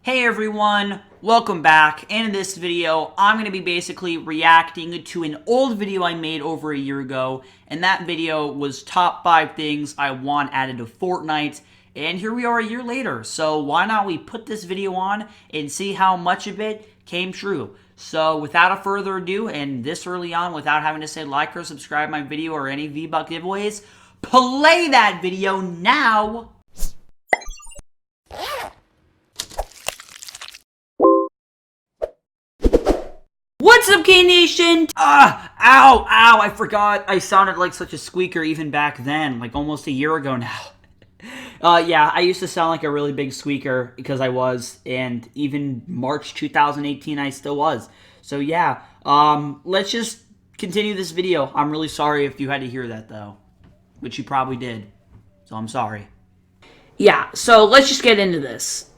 Hey everyone, welcome back, and in this video, I'm going to be basically reacting to an old video I made over a year ago, and that video was top 5 things I want added to Fortnite, and here we are a year later, so why not we put this video on and see how much of it came true. So without a further ado, and this early on without having to say like or subscribe my video or any V-Buck giveaways, play that video now! What's up, K-Nation? Ow, I forgot I sounded like such a squeaker even back then, like almost a year ago now. Yeah, I used to sound like a really big squeaker because I was, and even March 2018 I still was. So yeah, let's just continue this video. I'm really sorry if you had to hear that though, which you probably did, so I'm sorry. Yeah, so let's just get into this.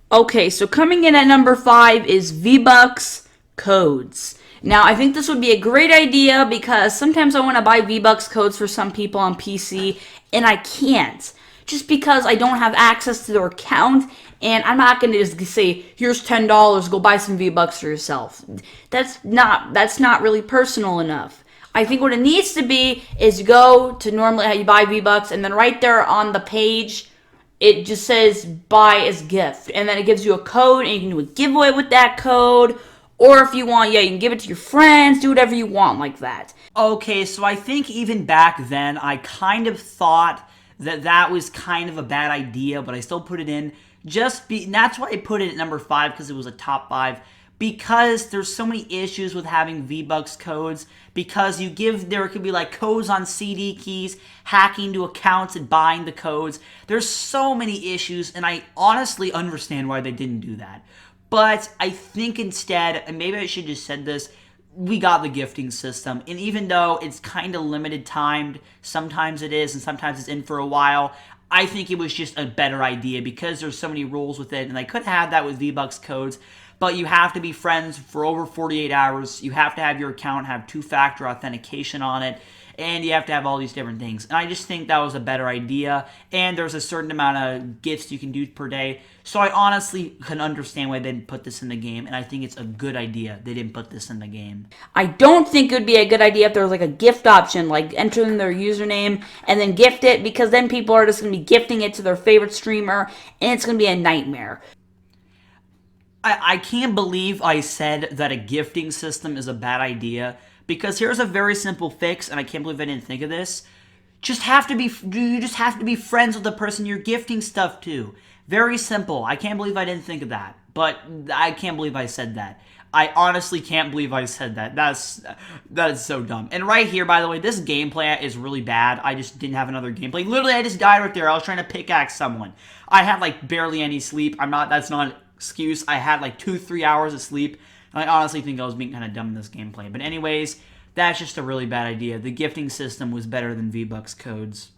Okay, so coming in at number 5 is V-Bucks codes. Now, I think this would be a great idea because sometimes I want to buy V-Bucks codes for some people on PC, and I can't. Just because I don't have access to their account, and I'm not going to just say, here's $10, go buy some V-Bucks for yourself. That's not really personal enough. I think what it needs to be is go to normally how you buy V-Bucks, and then right there on the page, it just says buy as gift, and then it gives you a code, and you can do a giveaway with that code, or if you want, yeah, you can give it to your friends, do whatever you want like that. Okay, so I think even back then, I kind of thought that that was kind of a bad idea, but I still put it in, and that's why I put it at number 5, because it was a top 5, because there's so many issues with having V-Bucks codes, because there could be like codes on CD keys, hacking to accounts and buying the codes. There's so many issues, and I honestly understand why they didn't do that. But I think instead, and maybe I should have just said this, we got the gifting system, and even though it's kind of limited timed, sometimes it is, and sometimes it's in for a while, I think it was just a better idea because there's so many rules with it, and I could have had that with V-Bucks codes, but you have to be friends for over 48 hours, you have to have your account have two-factor authentication on it, and you have to have all these different things. And I just think that was a better idea, and there's a certain amount of gifts you can do per day, so I honestly can understand why they didn't put this in the game, and I think it's a good idea they didn't put this in the game. I don't think it would be a good idea if there was like a gift option, like enter in their username and then gift it, because then people are just going to be gifting it to their favorite streamer, and it's going to be a nightmare. I can't believe I said that a gifting system is a bad idea, because here's a very simple fix, and I can't believe I didn't think of this. You just have to be friends with the person you're gifting stuff to. Very simple. I can't believe I didn't think of that, but I can't believe I said that. I honestly can't believe I said that. That is so dumb. And right here, by the way, this gameplay is really bad. I just didn't have another gameplay. Literally, I just died right there. I was trying to pickaxe someone. I had like barely any sleep. That's not an excuse. I had like 2-3 hours of sleep. I honestly think I was being kind of dumb in this gameplay. But anyways, that's just a really bad idea. The gifting system was better than V-Bucks codes.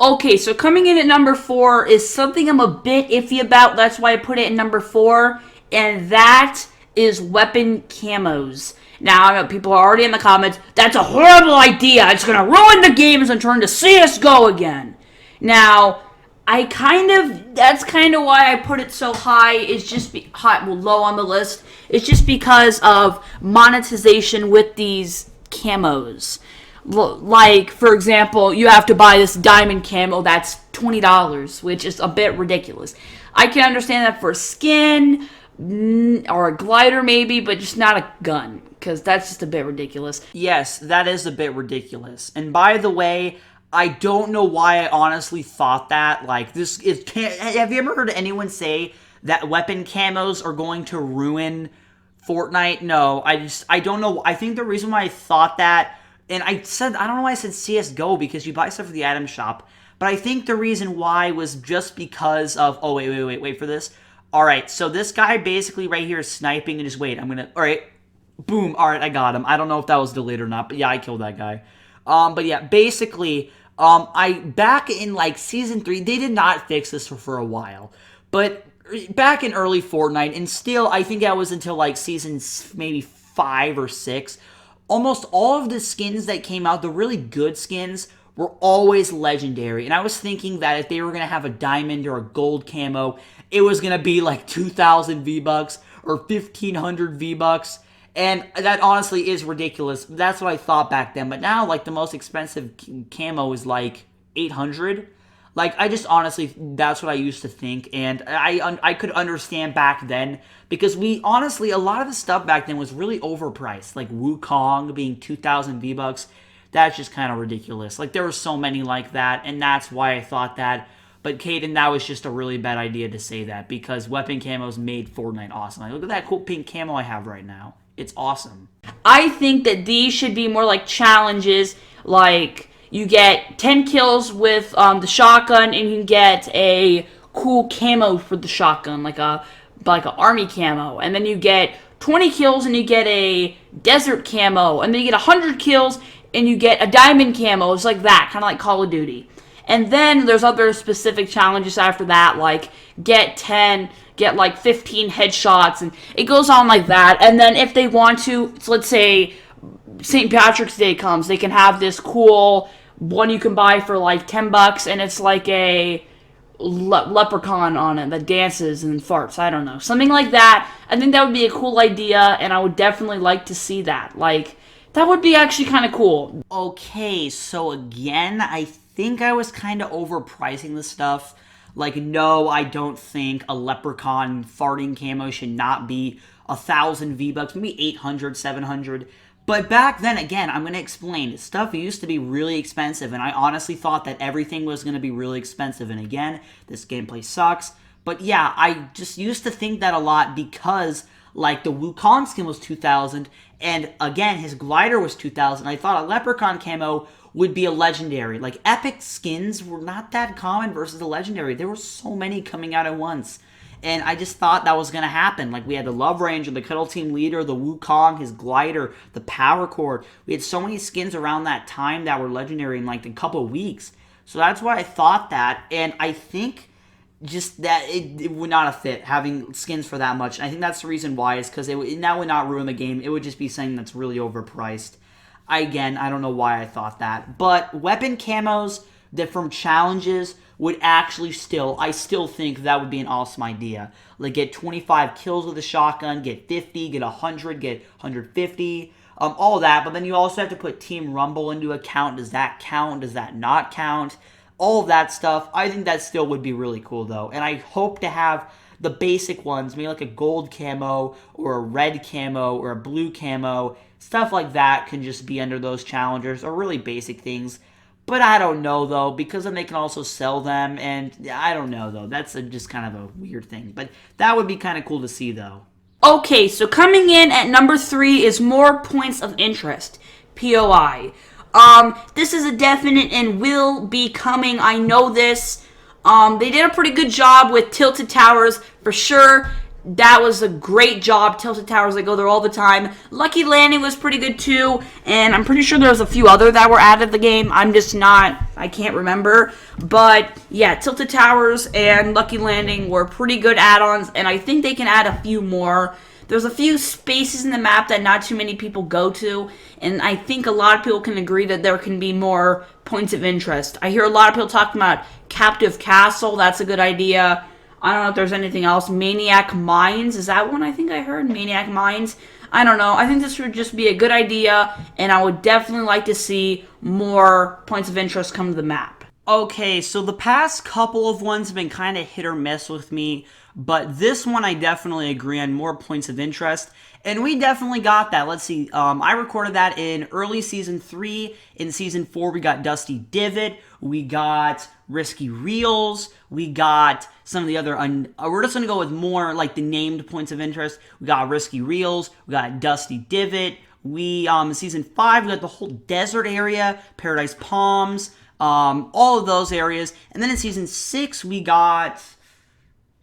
Okay, so coming in at number 4 is something I'm a bit iffy about. That's why I put it in number 4. And that is weapon camos. Now, I know people are already in the comments, that's a horrible idea. It's going to ruin the games and turn to CSGO again. Now, that's kind of why I put it so high, is just low on the list. It's just because of monetization with these camos. Like, for example, you have to buy this diamond camo that's $20, which is a bit ridiculous. I can understand that for a skin or a glider maybe, but just not a gun, because that's just a bit ridiculous. Yes, that is a bit ridiculous. And by the way, I don't know why I honestly thought that. Like, have you ever heard anyone say that weapon camos are going to ruin Fortnite? No, I don't know. I think the reason why I thought that, and I don't know why I said CSGO, because you buy stuff for the item shop, but I think the reason why was just because of, oh, wait for this. All right, so this guy basically right here is sniping, and just wait, all right, boom, all right, I got him. I don't know if that was delayed or not, but yeah, I killed that guy. But yeah, basically, back in like season 3, they did not fix this for a while, but back in early Fortnite, and still, I think that was until like season maybe 5 or 6, almost all of the skins that came out, the really good skins, were always legendary. And I was thinking that if they were going to have a diamond or a gold camo, it was going to be like 2,000 V-Bucks or 1,500 V-Bucks. And that honestly is ridiculous. That's what I thought back then. But now, like, the most expensive camo is like 800. Like, I just honestly, that's what I used to think. And I could understand back then because honestly, a lot of the stuff back then was really overpriced. Like Wukong being 2,000 V-Bucks. That's just kind of ridiculous. Like, there were so many like that. And that's why I thought that. But Caden, that was just a really bad idea to say that because weapon camos made Fortnite awesome. Like, look at that cool pink camo I have right now. It's awesome. I think that these should be more like challenges, like you get 10 kills with the shotgun and you can get a cool camo for the shotgun, like a army camo. And then you get 20 kills and you get a desert camo. And then you get 100 kills and you get a diamond camo. It's like that, kind of like Call of Duty. And then there's other specific challenges after that, like get like 15 headshots, and it goes on like that. And then if they want to, so let's say St. Patrick's Day comes, they can have this cool one you can buy for like $10, and it's like a leprechaun on it that dances and farts. I don't know, something like that. I think that would be a cool idea, and I would definitely like to see that. Like, that would be actually kind of cool. Okay, so again, I think I was kind of overpricing the stuff. Like, no, I don't think a leprechaun farting camo should not be 1,000 V-Bucks, maybe 800, 700. But back then, again, I'm going to explain. Stuff used to be really expensive, and I honestly thought that everything was going to be really expensive. And again, this gameplay sucks. But yeah, I just used to think that a lot because, like, the Wukong skin was 2,000, and again, his glider was 2,000. I thought a leprechaun camo would be a legendary. Like, epic skins were not that common versus the legendary. There were so many coming out at once. And I just thought that was going to happen. Like, we had the Love Ranger, the Cuddle Team Leader, the Wukong, his glider, the Power Cord. We had so many skins around that time that were legendary in, like, a couple of weeks. So that's why I thought that. And I think just that it would not have fit having skins for that much. And I think that's the reason why, is because that would not ruin the game. It would just be something that's really overpriced. I don't know why I thought that. But weapon camos that from challenges would actually I still think that would be an awesome idea. Like, get 25 kills with a shotgun, get 50, get 100, get 150, all that. But then you also have to put Team Rumble into account. Does that count? Does that not count? All of that stuff. I think that still would be really cool, though. And I hope to have the basic ones, maybe like a gold camo or a red camo or a blue camo. Stuff like that can just be under those challengers, or really basic things. But I don't know, though, because then they can also sell them, and I don't know, though. That's just kind of a weird thing. But that would be kind of cool to see, though. Okay, so coming in at number 3 is more points of interest, POI. This is a definite and will be coming. I know this. They did a pretty good job with Tilted Towers, for sure. That was a great job. Tilted Towers, I go there all the time. Lucky Landing was pretty good too, and I'm pretty sure there was a few other that were added to the game. I can't remember. But yeah, Tilted Towers and Lucky Landing were pretty good add-ons, and I think they can add a few more. There's a few spaces in the map that not too many people go to, and I think a lot of people can agree that there can be more points of interest. I hear a lot of people talking about Captive Castle. That's a good idea. I don't know if there's anything else. Maniac Mines, is that one I think I heard? Maniac Mines? I don't know. I think this would just be a good idea, and I would definitely like to see more points of interest come to the map. Okay, so the past couple of ones have been kind of hit or miss with me, but this one I definitely agree on, more points of interest. And we definitely got that. Let's see. I recorded that in early Season 3. In Season 4, we got Dusty Divot. We got Risky Reels. We got some of the other... we're just going to go with more, like, the named points of interest. We got Risky Reels. We got Dusty Divot. In Season 5, we got the whole desert area, Paradise Palms, all of those areas. And then in Season 6, we got...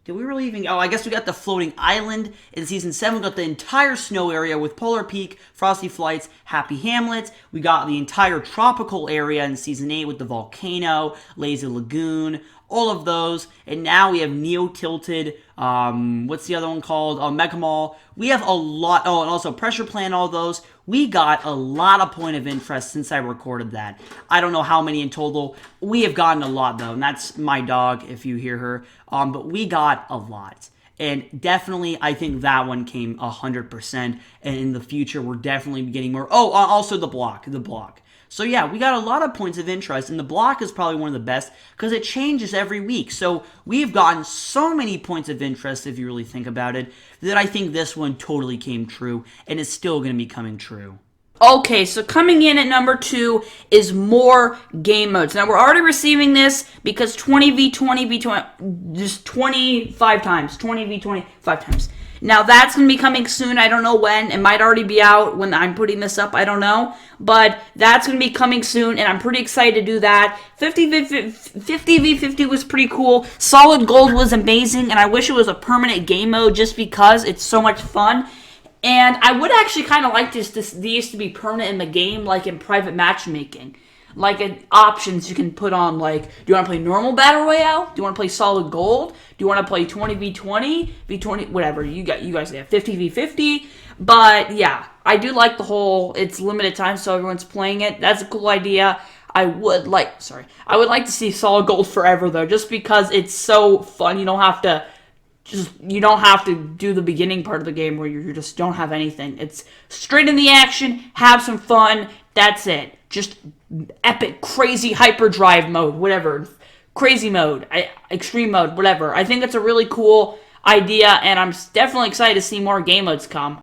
Did we really even... Oh, I guess we got the floating island. In Season 7, we got the entire snow area with Polar Peak, Frosty Flights, Happy Hamlet. We got the entire tropical area in Season 8 with the volcano, Lazy Lagoon, all of those. And now we have Neo Tilted, what's the other one called? Mega Mall. We have a lot... Oh, and also Pressure Plant, all those. we got a lot of point of interest since I recorded that. I don't know how many in total. We have gotten a lot, though, and that's my dog, if you hear her. But we got a lot. And definitely, I think that one came 100%. And in the future, we're definitely getting more. Oh, also the block. So yeah, we got a lot of points of interest, and the block is probably one of the best because it changes every week. So we've gotten so many points of interest, if you really think about it, that I think this one totally came true, and it's still going to be coming true. Okay, so coming in at number 2 is more game modes. Now, we're already receiving this because 20v20v20, just 25 times. 20v25 times. Now, that's going to be coming soon. I don't know when. It might already be out when I'm putting this up. I don't know. But that's going to be coming soon, and I'm pretty excited to do that. 50v50 was pretty cool. Solid Gold was amazing, and I wish it was a permanent game mode just because it's so much fun. And I would actually kind of like these to be permanent in the game, like in private matchmaking. Like options you can put on, like, do you want to play normal Battle Royale? Do you want to play Solid Gold? Do you want to play 20v20? V20, whatever. You guys have 50v50. But, yeah, I do like the whole, it's limited time, so everyone's playing it. That's a cool idea. I would like to see Solid Gold forever, though, just because it's so fun. You don't have to do the beginning part of the game where you just don't have anything. It's straight in the action, have some fun, that's it. Just epic, crazy hyperdrive mode, whatever. Crazy mode, extreme mode, whatever. I think it's a really cool idea, and I'm definitely excited to see more game modes come.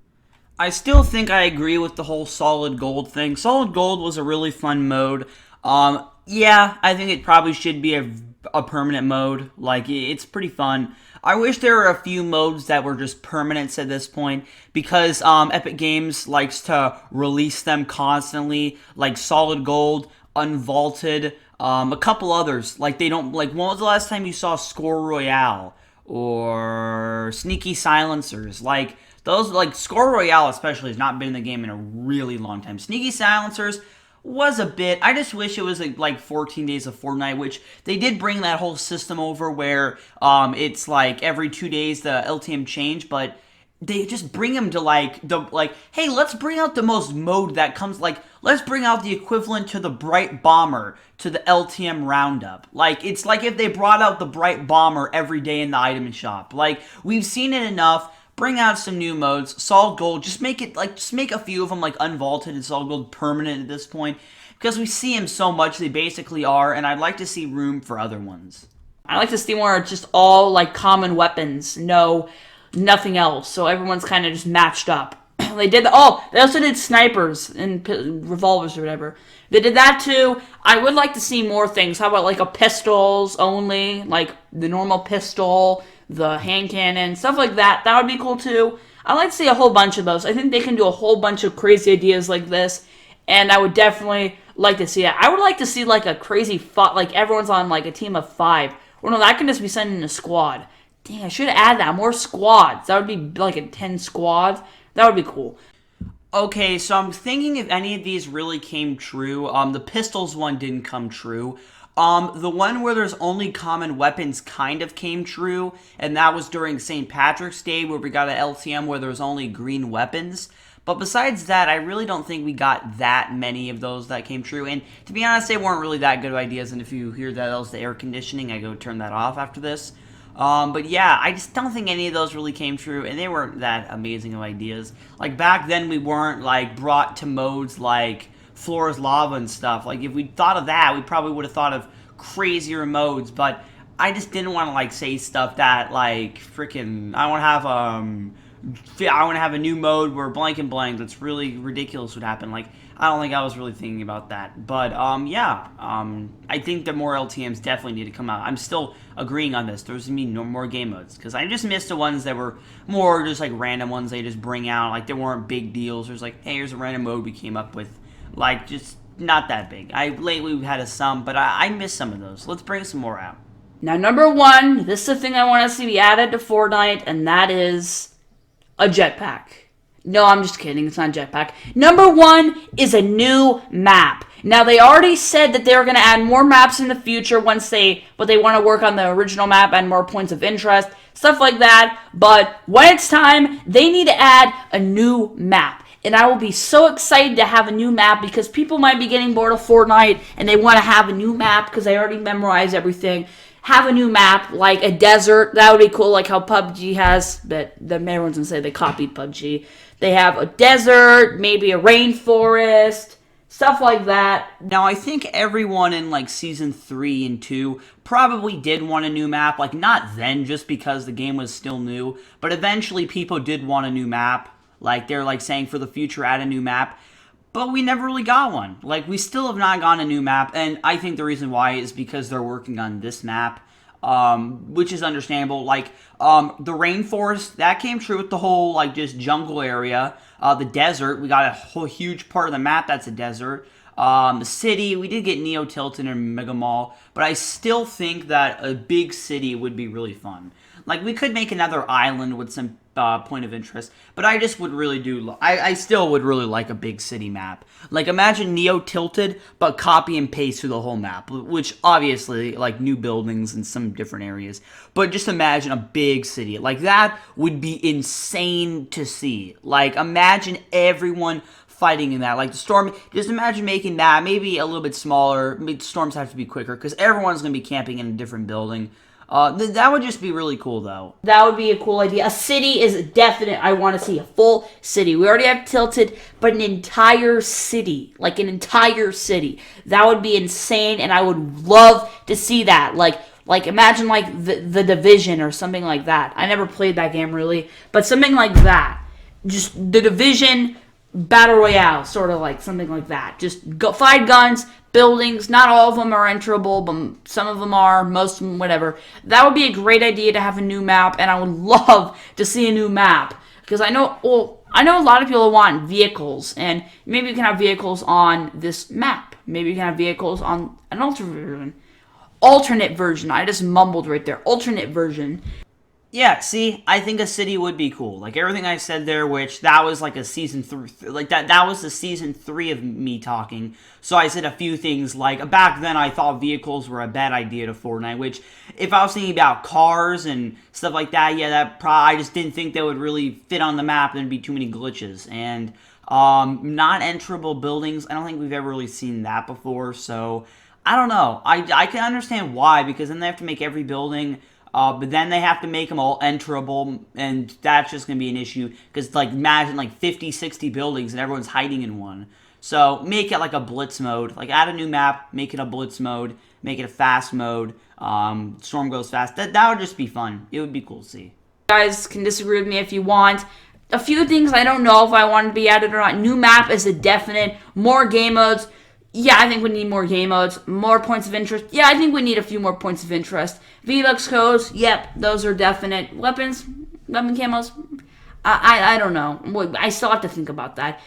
I still think I agree with the whole Solid Gold thing. Solid Gold was a really fun mode. Yeah, I think it probably should be a permanent mode. Like, it's pretty fun. I wish there were a few modes that were just permanents at this point, because Epic Games likes to release them constantly, like Solid Gold, Unvaulted, a couple others. Like, they don't, like, when was the last time you saw Score Royale or Sneaky Silencers? Like, those, like, Score Royale especially has not been in the game in a really long time. Sneaky Silencers was a bit. I just wish it was like 14 days of Fortnite, which they did bring that whole system over where it's like every 2 days the LTM change, but they just bring them to hey, let's bring out the most mode that comes, like, let's bring out the equivalent to the Bright Bomber to the LTM Roundup. Like, it's like if they brought out the Bright Bomber every day in the item shop. Like, we've seen it enough. Bring out some new modes. Solid Gold, just make a few of them like Unvaulted and Solid Gold permanent at this point, because we see them so much, they basically are, and I'd like to see room for other ones. I like to see more just all, like, common weapons. No, nothing else. So everyone's kind of just matched up. They also did snipers and revolvers or whatever. They did that too. I would like to see more things. How about, like, a pistols only, like the normal pistol, the hand cannon, stuff like that. That would be cool too. I'd like to see a whole bunch of those. I think they can do a whole bunch of crazy ideas like this, and I would definitely like to see it. I would like to see, like, a crazy like everyone's on, like, a team of 5. Or no, that can just be sent in a squad. Dang, I should add that. More squads. That would be like a 10 squads. That would be cool. Okay, so I'm thinking if any of these really came true. The pistols one didn't come true. The one where there's only common weapons kind of came true, and that was during St. Patrick's Day, where we got an LTM where there was only green weapons. But besides that, I really don't think we got that many of those that came true. And to be honest, they weren't really that good ideas, and if you hear that was the air conditioning, I go turn that off after this. But yeah, I just don't think any of those really came true, and they weren't that amazing of ideas. Like, back then, we weren't, like, brought to modes like Floor is Lava and stuff. Like, if we'd thought of that, we probably would have thought of crazier modes, but I just didn't want to, like, say stuff that, like, freaking, I want to have a new mode where blank and blank that's really ridiculous would happen. Like, I don't think I was really thinking about that. But, yeah, I think that more LTMs definitely need to come out. I'm still agreeing on this. There's going to be no more game modes, because I just missed the ones that were more just, like, random ones they just bring out. Like, they weren't big deals. There's like, hey, here's a random mode we came up with. Like, just not that big. Lately we've had some, but I missed some of those. Let's bring some more out. Now, number 1, this is the thing I want to see be added to Fortnite, and that is a jetpack. No, I'm just kidding. It's not a jetpack. Number 1 is a new map. Now, they already said that they're going to add more maps in the future but they want to work on the original map and more points of interest, stuff like that. But when it's time, they need to add a new map. and I will be so excited to have a new map because people might be getting bored of Fortnite and they want to have a new map because they already memorized everything. Have a new map like a desert. That would be cool, like how PUBG has. But then everyone's gonna say they copied PUBG. They have a desert, maybe a rainforest, stuff like that. Now, I think everyone in like season 3 and 2 probably did want a new map. Like, not then just because the game was still new, but eventually people did want a new map. Like, they're like saying for the future, add a new map. But we never really got one. Like, we still have not gotten a new map, and I think the reason why is because they're working on this map, which is understandable. Like, the rainforest, that came true with the whole, like, just jungle area. The desert, we got a whole huge part of the map that's a desert. The city, we did get Neo Tilted and Mega Mall, but I still think that a big city would be really fun. Like, we could make another island with some point of interest, but I just would really I still would really like a big city map. Like, imagine Neo Tilted, but copy and paste through the whole map, which obviously, like, new buildings in some different areas. But just imagine a big city. Like, that would be insane to see. Like, imagine everyone fighting in that. Like, the storm, just imagine making that maybe a little bit smaller. Storms have to be quicker, because everyone's going to be camping in a different building. That would just be really cool, though. That would be a cool idea. A city is definite. I want to see a full city. We already have Tilted, but an entire city. Like, an entire city. That would be insane, and I would love to see that. Like imagine, like, the Division or something like that. I never played that game, really. But something like that. Just the Division Battle Royale, sort of like something like that. Just go find guns, buildings. Not all of them are enterable, but some of them are, most of them, whatever. That would be a great idea to have a new map, and I would love to see a new map because I know a lot of people want vehicles, and maybe you can have vehicles on this map. Maybe you can have vehicles on an alternate version. I just mumbled right there. Alternate version. Yeah, see, I think a city would be cool. Like, everything I said there, which that was like a season 3, like that was the season 3 of me talking. So I said a few things like, back then I thought vehicles were a bad idea to Fortnite, which if I was thinking about cars and stuff like that, yeah, I just didn't think they would really fit on the map and there'd be too many glitches. And not enterable buildings, I don't think we've ever really seen that before, so I don't know. I can understand why, because then they have to make every building. But then they have to make them all enterable, and that's just going to be an issue, because, like, imagine, like, 50, 60 buildings, and everyone's hiding in one. So, make it, like, a blitz mode. Like, add a new map, make it a blitz mode, make it a fast mode, storm goes fast. That would just be fun. It would be cool to see. You guys can disagree with me if you want. A few things I don't know if I want to be added or not. New map is a definite. More game modes. Yeah, I think we need more game modes. More points of interest. Yeah, I think we need a few more points of interest. V-Bucks codes. Yep, those are definite. Weapon camos. I don't know. I still have to think about that.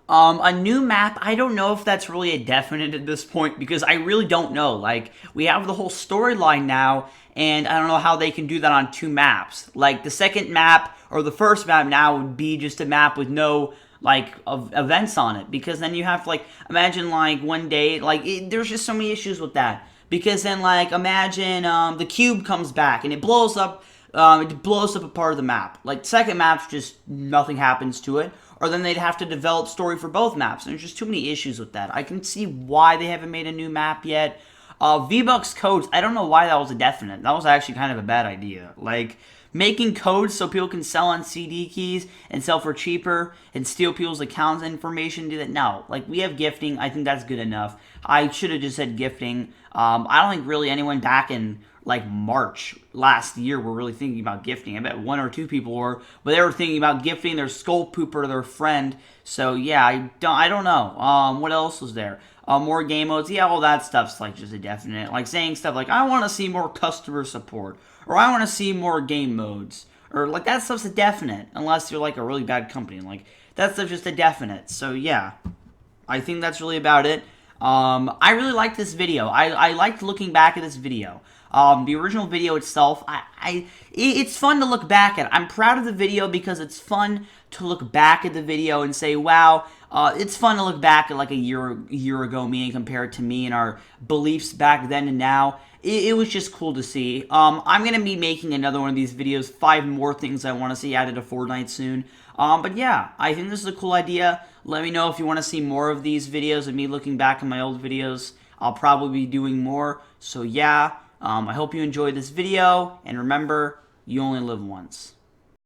A new map, I don't know if that's really a definite at this point, because I really don't know. Like, we have the whole storyline now, and I don't know how they can do that on 2 maps. Like, the second map, or the first map now, would be just a map with no, like, of events on it, because then you have to, like, imagine, like, one day, like, there's just so many issues with that, because then, like, imagine, the cube comes back, and it blows up a part of the map. Like, second map's just, nothing happens to it, or then they'd have to develop story for both maps, and there's just too many issues with that. I can see why they haven't made a new map yet. V-Bucks codes, I don't know why that was a definite. That was actually kind of a bad idea. Like, making codes so people can sell on CD keys and sell for cheaper and steal people's accounts information, do that. No, like, we have gifting. I think that's good enough. I should have just said gifting. I don't think really anyone back in, like, March last year were really thinking about gifting. I bet 1 or 2 people were, but they were thinking about gifting their skull pooper to their friend. So yeah, I don't know. What else was there? More game modes. Yeah, all that stuff's like just a definite. Like saying stuff like, I want to see more customer support, or I want to see more game modes, or like that stuff's a definite, unless you're like a really bad company. Like, that stuff's just a definite. So yeah, I think that's really about it. I really liked this video. I liked looking back at this video. The original video itself, it's fun to look back at. I'm proud of the video because it's fun to look back at the video and say, wow, it's fun to look back at like a year ago me and compare it to me and our beliefs back then and now. it was just cool to see. I'm gonna be making another one of these videos, 5 more things I want to see added to Fortnite soon. But yeah, I think this is a cool idea. Let me know if you want to see more of these videos of me looking back at my old videos. I'll probably be doing more. So yeah, I hope you enjoyed this video, and remember, you only live once.